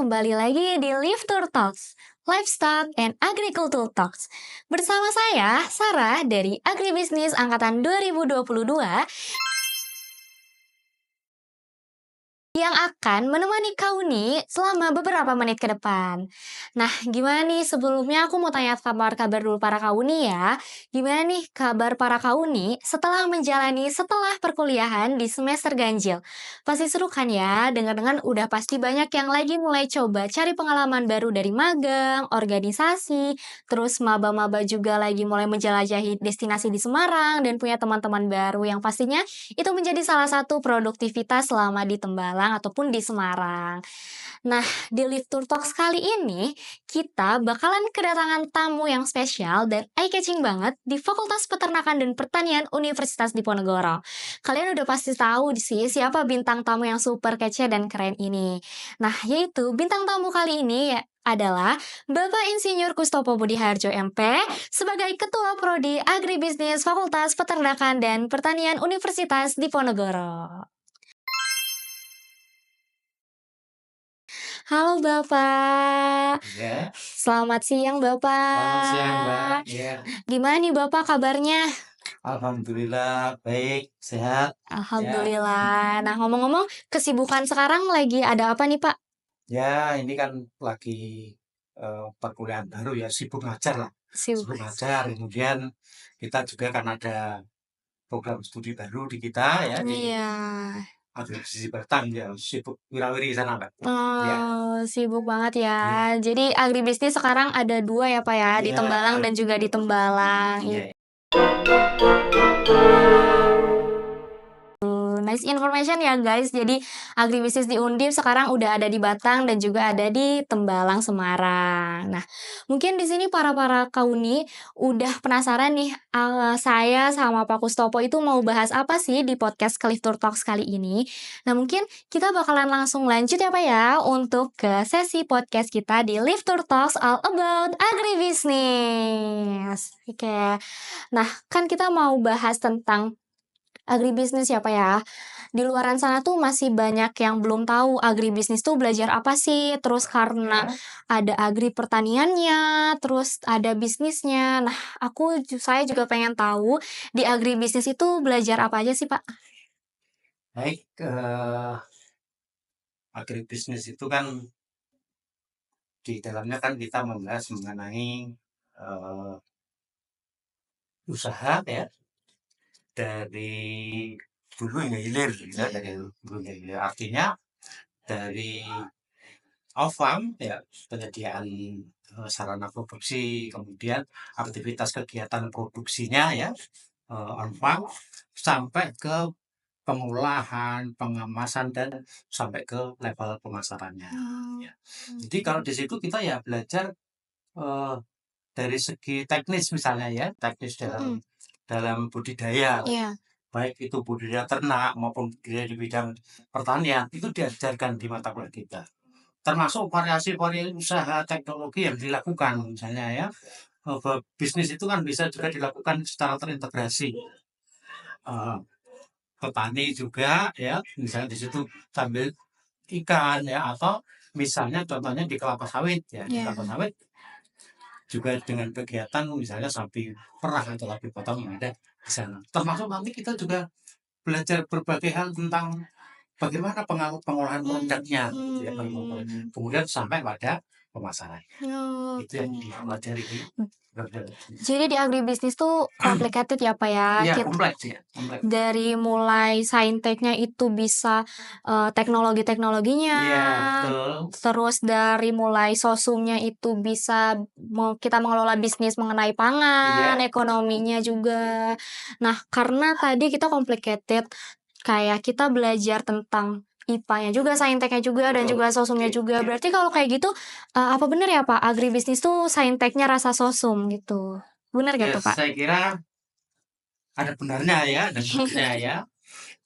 kembali lagi di Livestock Talks, Livestock and Agricultural Talks. Bersama saya, Sarah dari Agribisnis Angkatan 2022 yang akan menemani Kauni selama beberapa menit ke depan. Nah, gimana nih sebelumnya aku mau tanya kabar-kabar dulu para Kauni ya. Gimana nih kabar para Kauni setelah perkuliahan di semester ganjil? Pasti seru kan ya, dengar-dengar udah pasti banyak yang lagi mulai coba cari pengalaman baru dari magang, organisasi, terus maba-maba juga lagi mulai menjelajahi destinasi di Semarang dan punya teman-teman baru yang pastinya itu menjadi salah satu produktivitas selama di Tembalang ataupun di Semarang. Nah, di Live Tour Talks kali ini, kita bakalan kedatangan tamu yang spesial dan eye-catching banget di Fakultas Peternakan dan Pertanian Universitas Diponegoro. Kalian udah pasti tahu sih siapa bintang tamu yang super kece dan keren ini. Nah, yaitu bintang tamu kali ini adalah Bapak Insinyur Kustopo Budiharjo MP sebagai Ketua Prodi Agribisnis Fakultas Peternakan dan Pertanian Universitas Diponegoro. Halo Bapak. Ya, Selamat siang Bapak. selamat siang Mbak. Ya, Gimana nih Bapak kabarnya? alhamdulillah baik, sehat. Alhamdulillah. Nah, ngomong-ngomong, kesibukan sekarang lagi ada apa nih Pak? Ya, ini kan lagi perkuliahan baru ya, sibuk ngajar lah, Sibuk. sibuk ngajar. Kemudian kita juga kan ada program studi baru di kita ya, di Iya. Agribisnis Bertan ya, sibuk wirawiri di sana Mbak. Ya, Oh, sibuk banget ya. iya, Jadi agribisnis sekarang ada dua ya Pak ya, di iya, Tembalang dan juga di Tembalang. iya. Nice information ya guys. Jadi agribisnis di Undip sekarang udah ada di Batang dan juga ada di Tembalang, Semarang. Nah, mungkin di sini para kauni udah penasaran nih. Saya sama Pak Kustopo itu mau bahas apa sih di podcast Cliff Tour Talks kali ini. Nah, mungkin kita bakalan langsung lanjut ya Pak ya untuk ke sesi podcast kita di Live Tour Talks all about agribisnis. Oke. Nah, kan kita mau bahas tentang agribisnis ya Pak ya. Di luaran sana tuh masih banyak yang belum tahu agribisnis tuh belajar apa sih. Terus karena ada agri pertaniannya, terus ada bisnisnya. Nah, saya juga pengen tahu di agribisnis itu belajar apa aja sih Pak? Baik, agribisnis itu kan di dalamnya kan kita membahas mengenai eh, usaha ya, dari hulu hingga hilir ya, dari hulu hingga hilir. Artinya dari off-farm ya, penyediaan sarana produksi, kemudian aktivitas kegiatan produksinya ya, on-farm, sampai ke pengolahan, pengemasan, dan sampai ke level pemasarannya ya. Jadi kalau di situ kita ya belajar eh, dari segi teknis misalnya ya, teknis dalam budidaya, Iya. baik itu budidaya ternak maupun budidaya di bidang pertanian, itu diajarkan di mata kuliah kita. Termasuk variasi-variasi usaha teknologi yang dilakukan misalnya ya, bisnis itu kan bisa juga dilakukan secara terintegrasi. Eh, Petani juga ya, misalnya di situ sambil ikan ya, atau misalnya contohnya di kelapa sawit ya, di kelapa sawit juga dengan kegiatan misalnya sapi perah atau sapi potong yang ada di sana. Termasuk nanti kita juga belajar berbagai hal tentang bagaimana pengolahan produknya, ya, kemudian sampai pada pemasaran. Itu yang dipelajari di Jadi di agribisnis tuh complicated ya Pak ya. Iya, kompleks ya, kompleks. Dari mulai sainteknya itu bisa teknologi-teknologinya. Iya, betul. Terus dari mulai sosumnya itu bisa kita mengelola bisnis mengenai pangan, Iya. ekonominya juga. Nah, karena tadi kita complicated, kayak kita belajar tentang IPA-nya juga, sainteknya juga, dan juga sosumnya juga. Berarti kalau kayak gitu, apa benar ya Pak, agribisnis tuh sainteknya rasa sosum gitu? Benar Ya, gak tuh Pak? saya kira ada benarnya ya, dan benarnya ya.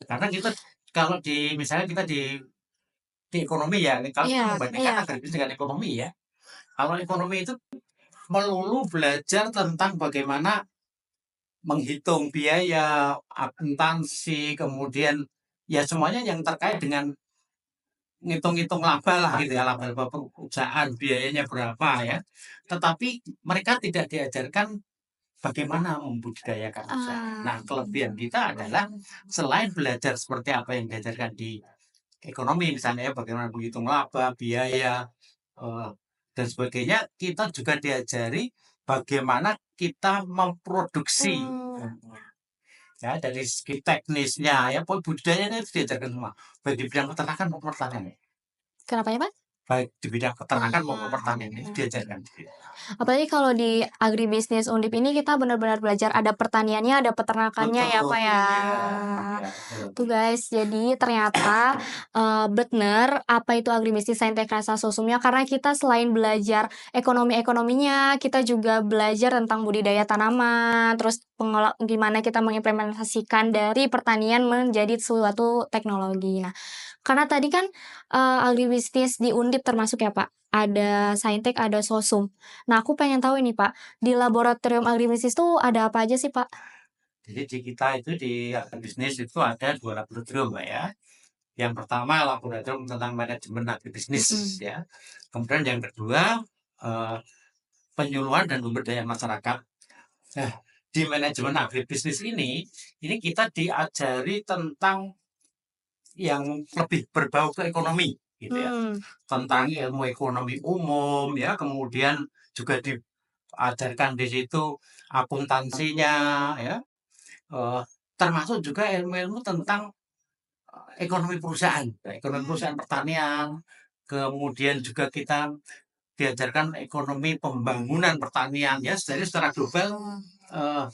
Karena kita kalau misalnya kita di ekonomi ya, kalau kita membandingkan agribisnis dengan ekonomi ya. Kalau ekonomi itu melulu belajar tentang bagaimana menghitung biaya, akuntansi, kemudian ya semuanya yang terkait dengan ngitung-ngitung laba lah gitu ya, laba-laba perusahaan, biayanya berapa ya. Tetapi mereka tidak diajarkan bagaimana membudidayakan usaha. Ah. Nah, kelebihan kita adalah selain belajar seperti apa yang diajarkan di ekonomi misalnya ya, bagaimana menghitung laba, biaya, eee, dan sebagainya, kita juga diajari bagaimana kita memproduksi. Mmm. Ya, dari segi teknisnya ya, budidayanya itu diajarkan semua, baik di bidang peternakan maupun pertanian. Kenapa ya, Pak? Baik di bidang peternakan maupun Ah. pertanian itu diajarkan. Apalagi kalau di agribisnis Undip ini kita benar-benar belajar ada pertaniannya, ada peternakannya ya, Betul, Pak, ya. iya, iya, betul. Tuh guys, jadi ternyata, bener apa itu agribisnis Saintek Rasa Sosumnya karena kita selain belajar ekonominya, kita juga belajar tentang budidaya tanaman, terus gimana kita mengimplementasikan dari pertanian menjadi suatu teknologi. Nah, karena tadi kan, agribisnis di Undip termasuk ya, Pak, ada Saintek, ada Sosum. Nah, aku pengen tahu ini, Pak, di laboratorium agribisnis tuh ada apa aja sih, Pak? Jadi di kita itu di agribisnis itu ada 2 laboratorium, Mbak, ya. Yang pertama laboratorium tentang manajemen agribisnis Mhm. ya. Kemudian yang kedua, eee, penyuluhan dan pemberdayaan masyarakat. Nah, di manajemen agribisnis ini kita diajari tentang yang lebih berbau ke ekonomi gitu ya. Mmm. Tentang ilmu ekonomi umum ya, kemudian juga diajarkan di situ akuntansinya ya, eee, termasuk juga ilmu-ilmu tentang ekonomi perusahaan, ekonomi Mmm. perusahaan pertanian, kemudian juga kita diajarkan ekonomi pembangunan pertanian ya, jadi secara global, eee,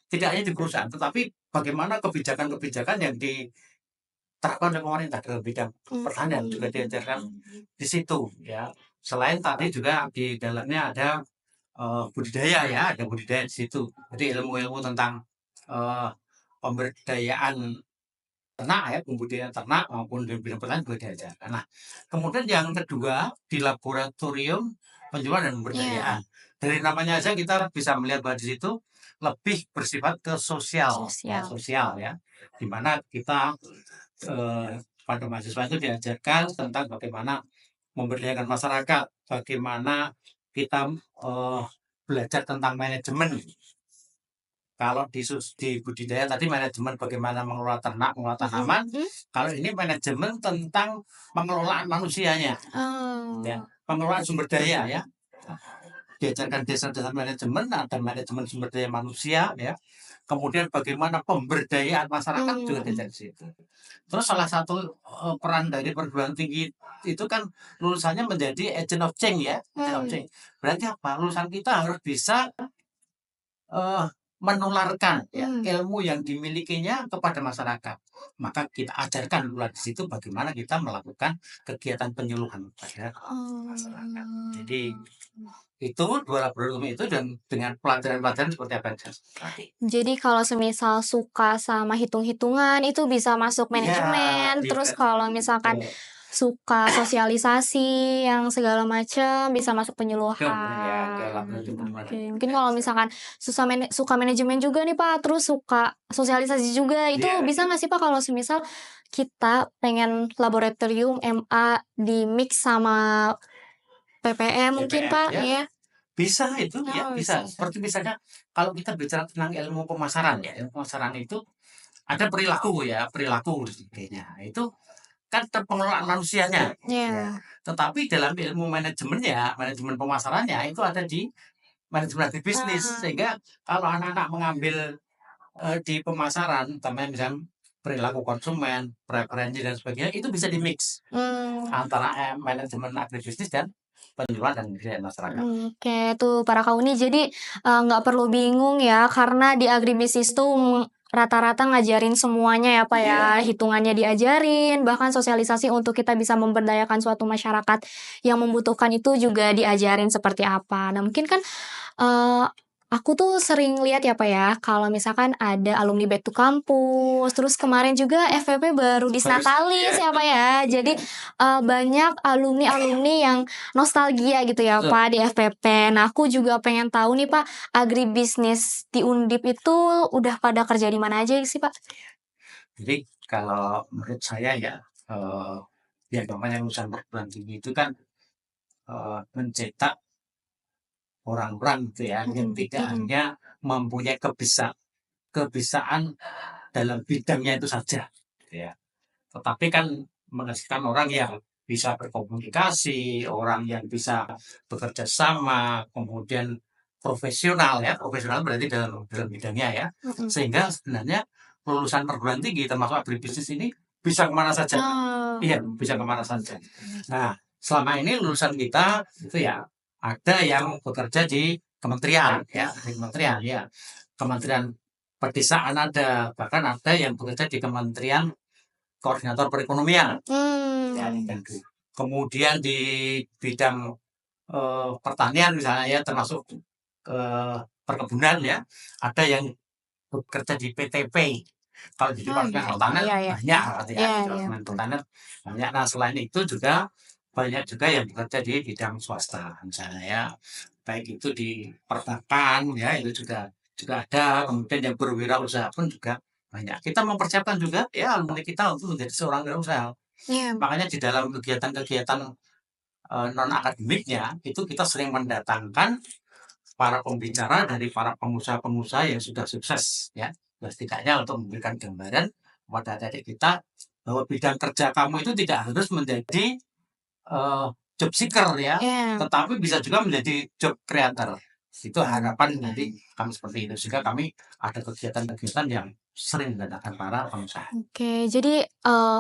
tidak hanya di perusahaan, tetapi bagaimana kebijakan-kebijakan yang diterapkan oleh pemerintah dalam bidang pertanian juga diajarkan di situ ya. Selain tadi juga di dalamnya ada, budidaya ya, ada budidaya di situ. Jadi ilmu-ilmu tentang, eee, pemberdayaan ternak ya, pembudidayaan ternak maupun di bidang pertanian juga diajarkan. Nah, kemudian yang kedua di laboratorium penjualan dan Iya, pemberdayaan. Dari namanya aja kita bisa melihat bahwa di situ lebih bersifat ke sosial. sosial ya. Di mana kita, pada mahasiswa itu diajarkan tentang bagaimana memberdayakan masyarakat, bagaimana kita, eee, belajar tentang manajemen. Kalau di budidaya tadi manajemen bagaimana mengelola ternak, mengelola Mhm tanaman, mhm. kalau ini manajemen tentang pengelolaan manusianya, ya, Oh. pengelolaan sumber daya ya. Diajarkan dasar-dasar manajemen, ada manajemen sumber daya manusia ya. Kemudian bagaimana pemberdayaan masyarakat juga Mmm. diajar di situ. Terus salah satu, peran dari perguruan tinggi itu kan lulusannya menjadi agent of change ya, agent of Mmm. change. Berarti apa? Lulusan kita harus bisa Eee, menularkan ya Mmm. ilmu yang dimilikinya kepada masyarakat. Maka kita ajarkan pula di situ bagaimana kita melakukan kegiatan penyuluhan kepada masyarakat. Jadi Oh. itu 2 laboratorium itu dan dengan pelajaran-pelajaran seperti apa yang saya sebut tadi. Jadi kalau semisal suka sama hitung-hitungan itu bisa masuk Iya, manajemen, di terus kalau misalkan betul, suka sosialisasi yang segala macam bisa masuk ya ke penyuluhan. laboratorium penyuluhan. Oke, mungkin kalau misalkan suka manajemen juga nih, Pak, terus suka sosialisasi juga, itu Iya, bisa nggak sih, Pak, kalau semisal kita pengen laboratorium MA di-mix sama PPM mungkin, DPR Pak? ya. Iya? Bisa itu, ya Oh, bisa. bisa bisa. Seperti misalnya kalau kita bicara tentang ilmu pemasaran ya, ilmu pemasaran itu ada perilaku ya, perilaku dan sebagainya. Itu kan pengelolaan manusianya, ya. Iya. Tetapi dalam ilmu manajemennya, manajemen pemasarannya itu ada di manajemen agribisnis. Ah. Sehingga kalau anak-anak mengambil, di pemasaran, utamanya misalnya perilaku konsumen, preferensi dan sebagainya, itu bisa di-mix Mmm. antara, manajemen agribisnis dan penjualan dan pemberdayaan masyarakat. Oke, tuh para kauni jadi, nggak perlu bingung ya karena di agribisnis tuh rata-rata ngajarin semuanya ya, Pak, ya. Iya. Hitungannya diajarin, bahkan sosialisasi untuk kita bisa memberdayakan suatu masyarakat yang membutuhkan itu juga diajarin seperti apa. Nah, mungkin kan Eee, aku tuh sering lihat ya, Pak, ya, kalau misalkan ada alumni Back to Campus, terus kemarin juga FVP baru Bagus, Disnatalis iya, ya, Pak, ya. Jadi, iya, banyak alumni-alumni yang nostalgia gitu ya, betul. Pak, di FVP. Nah, aku juga pengen tahu nih, Pak, agribisnis di Undip itu udah pada kerja di mana aja sih, Pak? Jadi kalau menurut saya ya, eee Ya namanya lulusan perguruan tinggi itu kan mencetak orang-orang gitu ya, yang Mhm tidak mhm. hanya mempunyai kebisaan dalam bidangnya itu saja, gitu ya. Tetapi kan menghasilkan orang yang bisa berkomunikasi, orang yang bisa bekerja sama, kemudian profesional ya, profesional berarti dalam bidangnya ya. Mhm. Sehingga sebenarnya lulusan perguruan tinggi termasuk agribisnis ini bisa kemana saja. Oh, Iya, bisa kemana saja. Nah, selama ini lulusan kita itu ya ada yang bekerja di kementerian ya, di kementerian ya. Kementerian Pedesaan ada, bahkan ada yang bekerja di Kementerian Koordinator Perekonomian ya, mmm, dan kemudian di bidang pertanian misalnya ya, termasuk perkebunan ya, ada yang bekerja di PTP. Kalau di oh Departemen iya Pertanian iya iya. banyak berarti ya, Iya di iya. Departemen Pertanian banyak. Nah, selain itu juga banyak juga yang bekerja di bidang swasta misalnya ya, baik itu di perbankan ya, itu juga juga ada, kemudian yang berwirausaha pun juga banyak. Kita mempersiapkan juga ya alumni kita untuk menjadi seorang wirausaha. Iya. Makanya di dalam kegiatan-kegiatan non akademiknya itu kita sering mendatangkan para pembicara dari para pengusaha-pengusaha yang sudah sukses ya. Setidaknya untuk memberikan gambaran kepada adik kita bahwa bidang kerja kamu itu tidak harus menjadi job seeker ya, Iya. tetapi bisa juga menjadi job creator. Itu harapan dari kami seperti itu, sehingga kami ada kegiatan-kegiatan yang sering mendatangkan para pengusaha. Oke, jadi,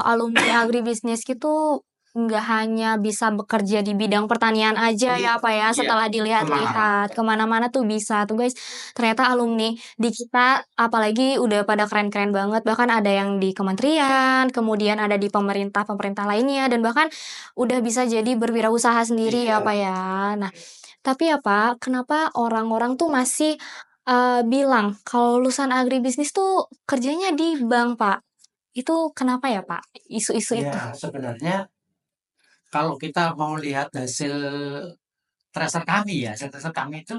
alumni agribisnis itu nggak hanya bisa bekerja di bidang pertanian aja Iya ya, Pak, ya, iya, setelah kemana-mana. dilihat-lihat, ke mana-mana tuh bisa tuh, guys. Ternyata alumni di kita apalagi udah pada keren-keren banget, bahkan ada yang di kementerian, kemudian ada di pemerintah-pemerintah lainnya, dan bahkan udah bisa jadi berwirausaha sendiri ya, Iya. Pak, ya. Nah, tapi ya, Pak, kenapa orang-orang tuh masih, bilang kalau lulusan agribisnis tuh kerjanya di bank, Pak? Itu kenapa ya, Pak, isu-isu itu? Ya, sebenarnya kalau kita mau lihat hasil hasil tracer kami itu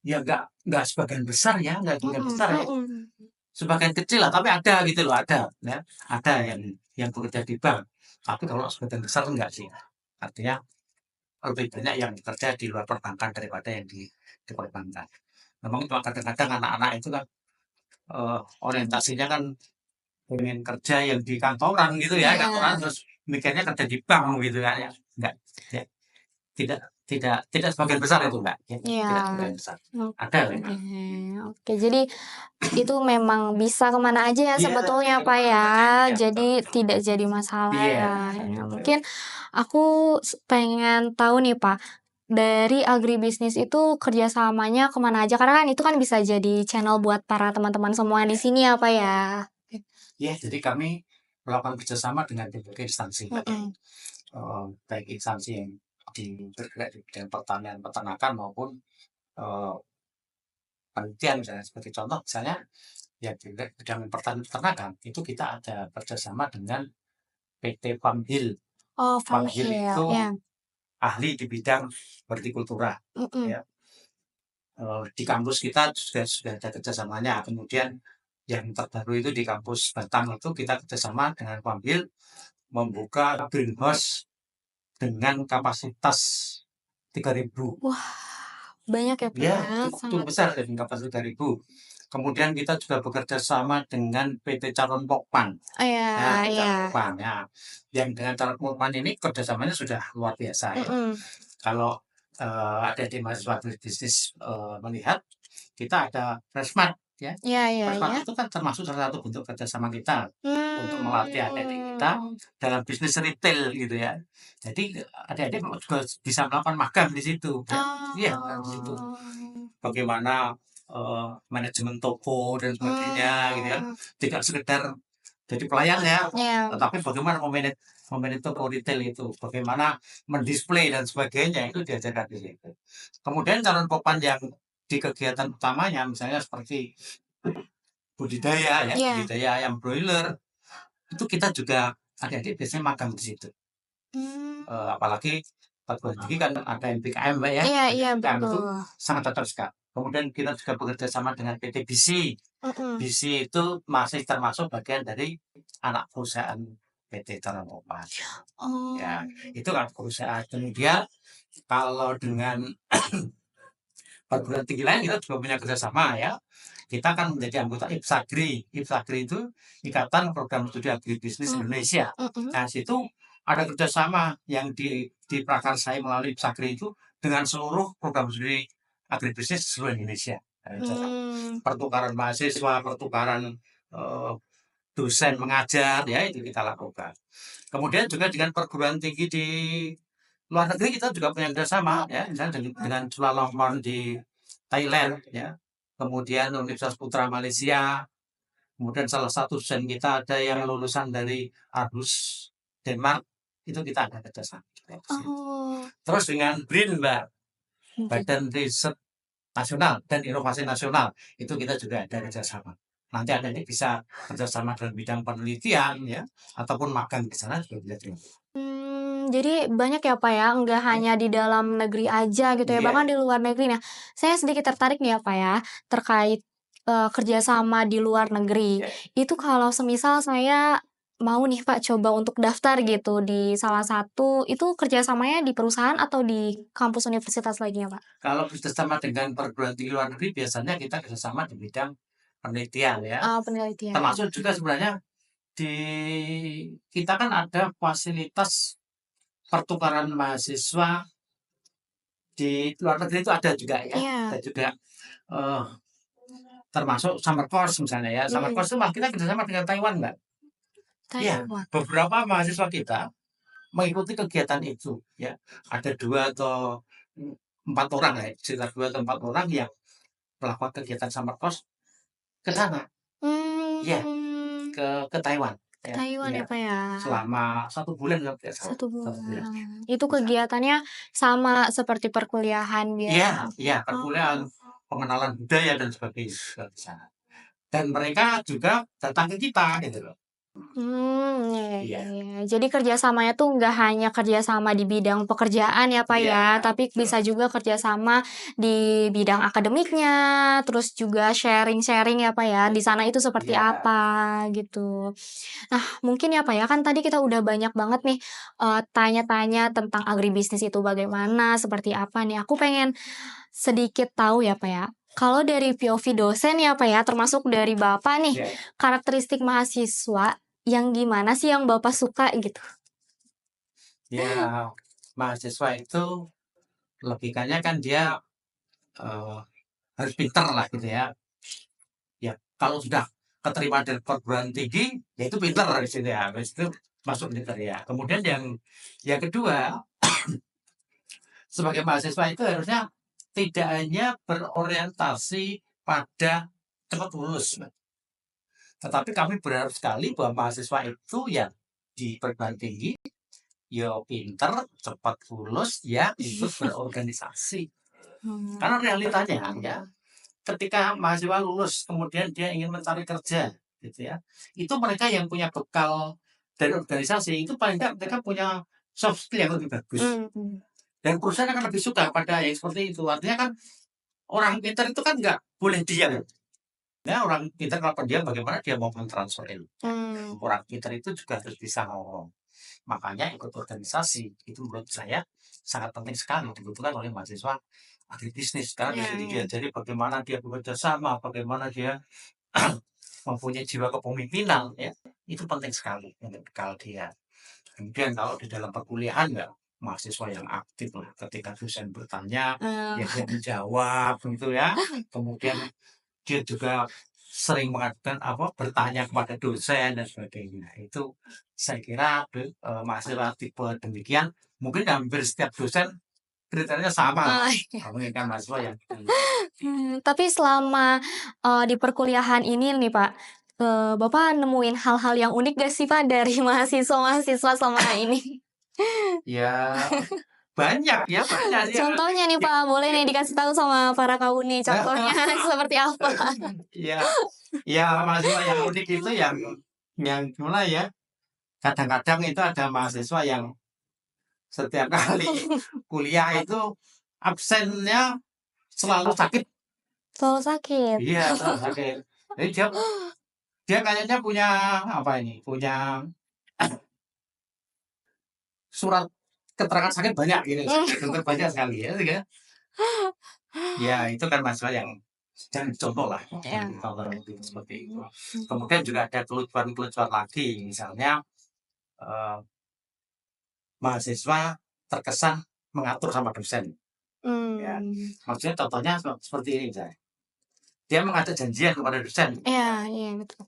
ya nggak sebagian besar ya, nggak sebagian Mhm besar ya, mhm. sebagian kecil lah, tapi ada gitu loh, ada ya, ada yang bekerja di bank. Tapi kalau sebagian besar enggak sih. Artinya lebih banyak yang bekerja di luar perbankan daripada yang di perbankan. Memang cuma kadang-kadang anak-anak itu kan orientasinya kan pengen kerja yang di kantoran gitu ya, kantoran Iya. terus mikirnya kerja di bank gitu kan ya. Enggak, ya, tidak tidak sebagian besar itu Mbak, ya, Iya. tidak sebagian besar. Ada Oke memang. oke. Jadi itu memang bisa ke mana aja ya Iya, sebetulnya, Pak, kemana ya. saja iya, Jadi betul. tidak jadi masalah Iya, ya. Ya gitu. mungkin aku pengen tahu nih, Pak, dari agribisnis itu kerjasamanya kemana aja? Karena kan itu kan bisa jadi channel buat para teman-teman semua di sini ya, Pak, ya. Iya, jadi kami melakukan kerjasama dengan berbagai instansi Mbak ya, Mhm. baik instansi yang bergerak di bidang pertanian, peternakan maupun eee, penelitian misalnya. Sebagai contoh misalnya yang di bidang pertanian peternakan itu kita ada kerjasama dengan PT Farmhill. Oh, Farmhill Farmhill, itu ya. ahli di bidang hortikultura Mhm. ya. Di kampus kita sudah ada kerjasamanya. Kemudian yang terbaru itu di kampus Batang itu kita kerjasama dengan Farmhill membuka greenhouse dengan kapasitas 3.000. Wah, banyak ya, Pak, Ya, ya, cukup sangat besar dengan kapasitas 3.000. Kemudian kita juga bekerja sama dengan PT Calon Pokpan. iya Ya, PT iya, Calon Pokpan ya. Yang dengan Calon Pokpan ini kerjasamanya sudah luar biasa ya. mhm, Kalau ada di mahasiswa bisnis melihat kita ada Freshmart ya. iya iya Freshmart iya, itu kan termasuk salah satu bentuk kerjasama kita untuk melatih adik-adik kita mmm, dalam bisnis retail gitu ya. Jadi adik-adik juga bisa melakukan magang di situ ya. Iya, magang di situ. oh, Bagaimana manajemen toko dan sebagainya gitu ya. mmm, Tidak sekedar jadi pelayan ya, iya, tetapi bagaimana memanage toko retail itu, bagaimana mendisplay dan sebagainya itu diajarkan di situ. Kemudian calon popan yang di kegiatan utamanya misalnya seperti budidaya ya, iya, budidaya ayam broiler, itu kita juga adik-adik biasanya magang di situ. mmm, Apalagi perguruan tinggi kan ada MPKM Mbak ya, iya iya, MPKM itu betul, sangat cocok sekali. Kemudian kita juga bekerja sama dengan PT BISI. mhm, BISI itu masih termasuk bagian dari anak perusahaan PT Tarantopan. Ya, Oh. itu kan perusahaan. Kemudian kalau dengan perguruan tinggi lain kita juga punya kerjasama ya. Kita kan menjadi anggota IPSAGRI. IPSAGRI itu Ikatan Program Studi Agribisnis Mhm Indonesia. mhm. Nah, situ ada kerjasama yang diprakarsai melalui IPSAGRI itu dengan seluruh program studi agribisnis seluruh Indonesia. Ada kerjasama. Mmm. Pertukaran mahasiswa, pertukaran dosen mengajar, ya itu kita lakukan. Kemudian juga dengan perguruan tinggi di luar negeri kita juga punya kerjasama ya, misalnya dengan Chulalongkorn di Thailand ya, kemudian Universitas Putra Malaysia, kemudian salah satu dosen kita ada yang lulusan dari Aarhus Denmark, itu kita ada kerjasama juga di situ. Oh. Terus dengan BRIN, Mbak, Oke. Badan Riset Nasional dan Inovasi Nasional, itu kita juga ada kerjasama. Nanti ada yang bisa kerjasama dalam bidang penelitian ya, ataupun magang di sana juga bisa dilakukan. Jadi banyak ya, Pak, ya, nggak hanya di dalam negeri aja gitu ya, Iya, bahkan di luar negeri. Nah, saya sedikit tertarik nih ya, Pak, ya, terkait, kerjasama di luar negeri. iya. Itu kalau semisal saya mau nih, Pak, coba untuk daftar gitu di salah satu, itu kerjasamanya di perusahaan atau di kampus universitas lagi ya, Pak? Kalau kerjasama dengan perguruan tinggi luar negeri biasanya kita kerjasama di bidang penelitian ya. Penelitian. Termasuk juga sebenarnya di kita kan ada fasilitas pertukaran mahasiswa di luar negeri itu ada juga ya. Iya. Ada juga eh, termasuk summer course misalnya ya. Summer Mhm. course itu malah kita kerjasama dengan Taiwan, Mbak. Iya, Taiwan. beberapa mahasiswa kita mengikuti kegiatan itu ya. Ada 2 atau 4 orang ya, sekitar 2 atau 4 orang yang melakukan kegiatan summer course ke sana. Iya, Mmm. ke Taiwan Ke ya. Taiwan Iya, ya, Pak, ya? selama 1 bulan kalau tidak salah, 1 1 bulan. bulan. Itu Di sana. kegiatannya sama seperti perkuliahan Iya biasa? iya, perkuliahan, Oh. pengenalan budaya dan sebagainya juga di sana. Dan mereka juga datang ke kita gitu loh. Iya iya iya Iya iya. Jadi kerjasamanya tuh nggak hanya kerjasama di bidang pekerjaan ya, Pak, iya, ya, tapi betul. bisa juga kerjasama di bidang akademiknya, terus juga sharing-sharing ya, Pak, ya, di sana itu seperti Iya apa, gitu. Nah, mungkin ya, Pak, ya, kan tadi kita udah banyak banget nih, tanya-tanya tentang agribisnis itu bagaimana, seperti apa nih. Aku pengen sedikit tahu ya, Pak, ya. Kalau dari POV dosen ya, Pak, ya, termasuk dari Bapak nih, iya. karakteristik mahasiswa yang gimana sih yang Bapak suka gitu? Ya, mahasiswa itu logikanya kan dia, eee, harus pinter lah gitu ya. Ya, kalau sudah keterima dari perguruan tinggi, ya itu pinter di situ ya, habis itu masuk pinter ya. Kemudian yang kedua, sebagai mahasiswa itu harusnya tidak hanya berorientasi pada cepat lulus, Mas, tetapi kami berharap sekali bahwa mahasiswa itu yang di perguruan tinggi, ya pinter, cepat lulus, ya ikut berorganisasi. Mmm. Karena realitanya ya, ketika mahasiswa lulus kemudian dia ingin mencari kerja gitu ya, itu mereka yang punya bekal dari organisasi itu paling tidak mereka punya soft skill yang lebih bagus Mhm. dan perusahaan akan lebih suka pada yang seperti itu. Artinya kan orang pintar itu kan nggak boleh diam ya, orang pintar kalau pendiam bagaimana dia mau mentransfer ilmu. Mmm. Orang pintar itu juga harus bisa ngomong, makanya ikut organisasi itu menurut saya sangat penting sekali dibutuhkan oleh mahasiswa agribisnis karena di Iya situ iya. diajari bagaimana dia bekerja sama, bagaimana dia mempunyai jiwa kepemimpinan ya, itu penting sekali untuk bekal dia. Kemudian kalau di dalam perkuliahan ya, mahasiswa yang aktif lah, ketika dosen bertanya, ya dia menjawab gitu ya. Kemudian dia juga sering mengatakan apa, bertanya kepada dosen dan sebagainya. Itu saya kira mahasiswa tipe demikian mungkin hampir setiap dosen kriterianya sama lah, Iya. menginginkan mahasiswa yang Tapi selama, di perkuliahan ini nih, Pak, Bapak nemuin hal-hal yang unik gak sih, Pak, dari mahasiswa-mahasiswa selama ini? ya banyak ya, banyak ya. Contohnya nih, Pak, boleh nih dikasih tahu sama para kauni, contohnya seperti apa? Ya, ya mahasiswa yang unik itu yang gimana ya, kadang-kadang itu ada mahasiswa yang setiap kali kuliah itu absennya selalu sakit. Selalu sakit? Iya, selalu sakit. Jadi dia dia kayaknya punya apa ini, punya surat keterangan sakit banyak gitu, dokter banyak sekali ya, gitu ya. Ya itu kan masalah yang jangan dicontoh lah, Iya. seperti itu. Kemudian juga ada kelucuan-kelucuan lagi, misalnya mahasiswa terkesan mengatur sama dosen. Ya, maksudnya contohnya seperti ini misalnya. Dia mengajak janjian kepada dosen. Iya, iya betul.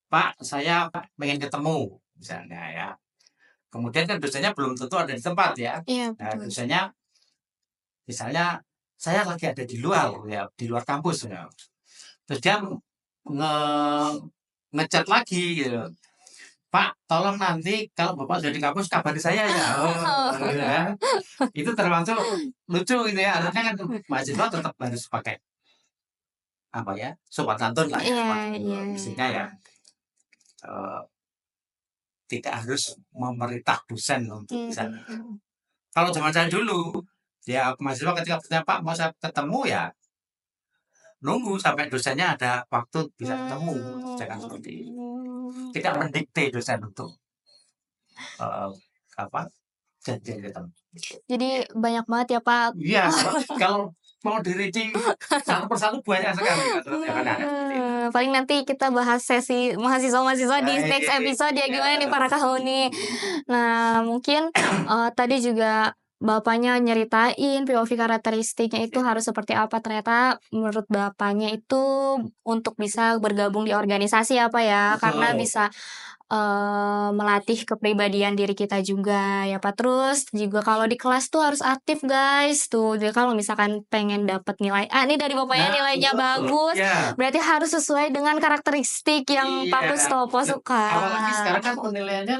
Pak, saya pengen ketemu, misalnya ya. Kemudian kan dosennya belum tentu ada di tempat ya. Iya Nah, betul. dosennya misalnya saya lagi ada di luar ya, di luar kampus ya. Terus dia ngechat lagi gitu. Pak, tolong nanti kalau Bapak sudah di kampus kabari saya ya. Ya. Itu termasuk lucu gitu ya. Artinya kan mahasiswa tetap harus pakai apa ya, sopan santun lah ya. Iya, iya. Maksudnya ya tidak harus memerintah dosen untuk bisa. Kalau zaman saya dulu, ya mahasiswa ketika bertanya Pak mau saya ketemu ya nunggu sampai dosennya ada waktu bisa ketemu, jangan seperti itu. Tidak mendikte dosen untuk apa janjian ketemu. Jadi banyak banget ya Pak. Iya, kalau mau di-reading satu persatu banyak sekali. Paling nanti kita bahas sesi mahasiswa-mahasiswa di next episode ya gimana nih para kahuni. Nah mungkin tadi juga Bapaknya nyeritain POV karakteristiknya itu harus seperti apa. Ternyata menurut Bapaknya itu untuk bisa bergabung di organisasi apa ya. Karena bisa melatih kepribadian diri kita juga ya Pak. Terus juga kalau di kelas tuh harus aktif guys tuh. Jadi kalau misalkan pengen dapat nilai A nih dari Bapaknya nilainya bagus, berarti harus sesuai dengan karakteristik yang Pak Kustopo suka. Apalagi sekarang kan penilaiannya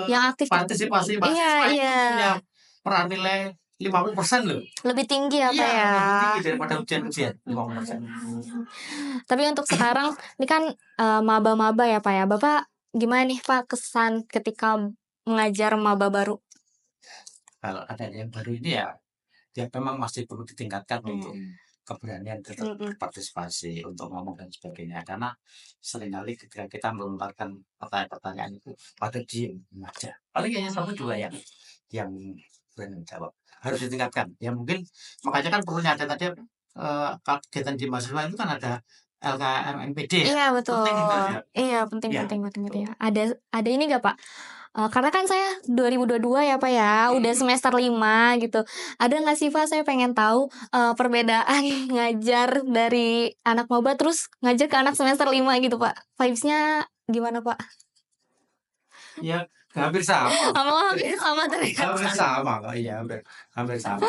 yang aktif partisipasi mahasiswa itu punya peran nilai 50% loh. Lebih tinggi apa ya? Lebih tinggi daripada ujian-ujian 50%. Tapi untuk sekarang ini kan maba-maba ya Pak ya. Bapak gimana nih Pak kesan ketika mengajar maba baru? Kalau ada yang baru ini ya, dia memang masih perlu ditingkatkan untuk keberanian tetap berpartisipasi untuk ngomong dan sebagainya. Karena seringkali ketika kita melontarkan pertanyaan-pertanyaan itu pada diem aja. Paling hanya satu dua yang berani menjawab. Harus ditingkatkan. Ya mungkin makanya kan perlunya ada tadi kegiatan di mahasiswa itu kan ada LKM MPD ya. Iya betul. Penting itu ya. Iya penting ya. Ada ini gak Pak? Karena kan saya 2022 ya Pak ya, udah semester 5 gitu. Ada nggak sih Pak, saya pengen tahu perbedaan ngajar dari anak maba terus ngajar ke anak semester 5 gitu Pak. Vibes-nya gimana Pak? Ya hampir sama. Hampir sama ternyata. Hampir sama kok, iya hampir sama.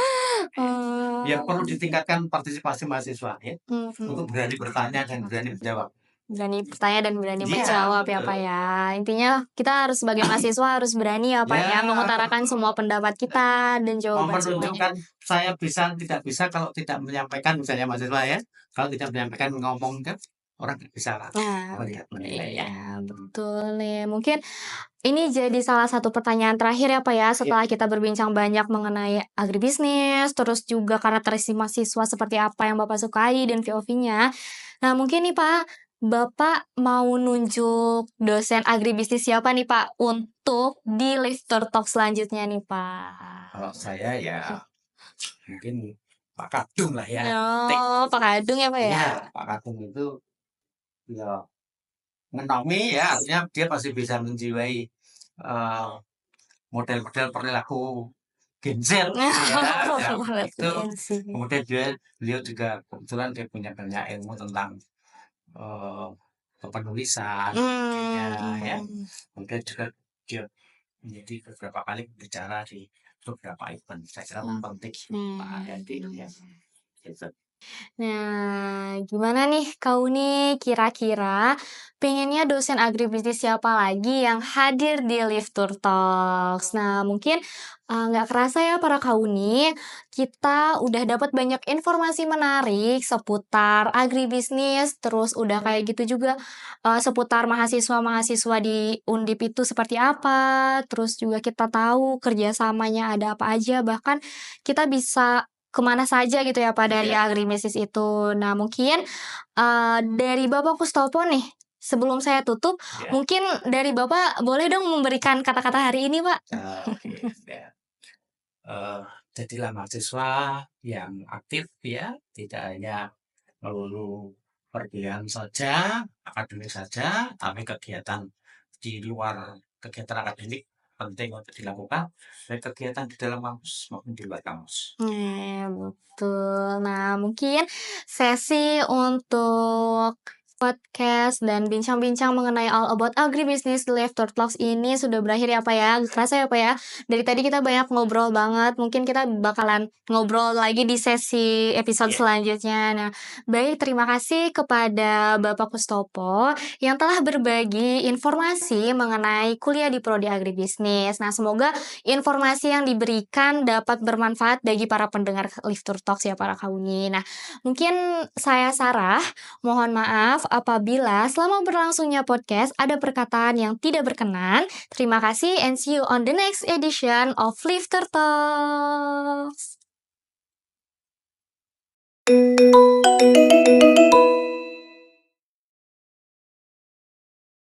Ya perlu ditingkatkan partisipasi mahasiswa ya, untuk berani bertanya dan berani menjawab. Berani bertanya dan berani menjawab ya Pak ya. Intinya kita harus sebagai mahasiswa harus berani ya Pak ya mengutarakan semua pendapat kita dan jawaban semuanya. Menunjukkan saya bisa tidak bisa kalau tidak menyampaikan misalnya mahasiswa ya. Kalau tidak menyampaikan ngomong kan orang bisa melihat menilai ya. Betul nih. Mungkin ini jadi salah satu pertanyaan terakhir ya Pak ya setelah kita berbincang banyak mengenai agribisnis, terus juga karakteristik mahasiswa seperti apa yang Bapak sukai dan POV-nya. Nah mungkin nih Pak, Bapak mau nunjuk dosen agribisnis siapa nih Pak untuk di Lifter Talk selanjutnya nih Pak? Kalau saya ya mungkin Pak Kadung lah ya. Oh, Pak Kadung ya Pak ya? Ya, Pak Kadung itu ya ngenomi ya, artinya dia pasti bisa menjiwai model-model perilaku Gen Z ya, itu. Kemudian beliau juga kebetulan dia punya banyak ilmu tentang kepenulisan ya. Kemudian juga dia menjadi beberapa kali berbicara di beberapa event. Saya kira penting Pak Hadi ya. Gitu. Nah, gimana nih kau nih kira-kira pengennya dosen agribisnis siapa lagi yang hadir di Lifter Talks? Nah, mungkin nggak kerasa ya para kauni, kita udah dapat banyak informasi menarik seputar agribisnis, terus udah kayak gitu juga seputar mahasiswa-mahasiswa di Undip itu seperti apa, terus juga kita tahu kerjasamanya ada apa aja, bahkan kita bisa kemana saja gitu ya Pak dari agribisnis itu. Nah mungkin dari Bapak Kustopo nih sebelum saya tutup, Ya. mungkin dari Bapak boleh dong memberikan kata-kata hari ini, Pak? Oke, ya. Jadilah mahasiswa yang aktif ya, tidak hanya melulu perkuliahan saja, akademik saja, tapi kegiatan di luar kegiatan akademik penting untuk dilakukan, dan kegiatan di dalam kampus maupun di luar kampus. Betul. Nah, mungkin sesi untuk podcast dan bincang-bincang mengenai All About Agribusiness di Left Talks ini sudah berakhir ya, Pak, ya. Kerasa ya, Pak, ya. Dari tadi kita banyak ngobrol banget, mungkin kita bakalan ngobrol lagi di sesi episode Ya, selanjutnya. Nah, baik, terima kasih kepada Bapak Kustopo yang telah berbagi informasi mengenai kuliah di Prodi Agribisnis. Nah, semoga informasi yang diberikan dapat bermanfaat bagi para pendengar Lifter Talks ya para kauni. Nah, mungkin saya Sarah, mohon maaf apabila selama berlangsungnya podcast ada perkataan yang tidak berkenan. Terima kasih and see you on the next edition of Lifter Talks.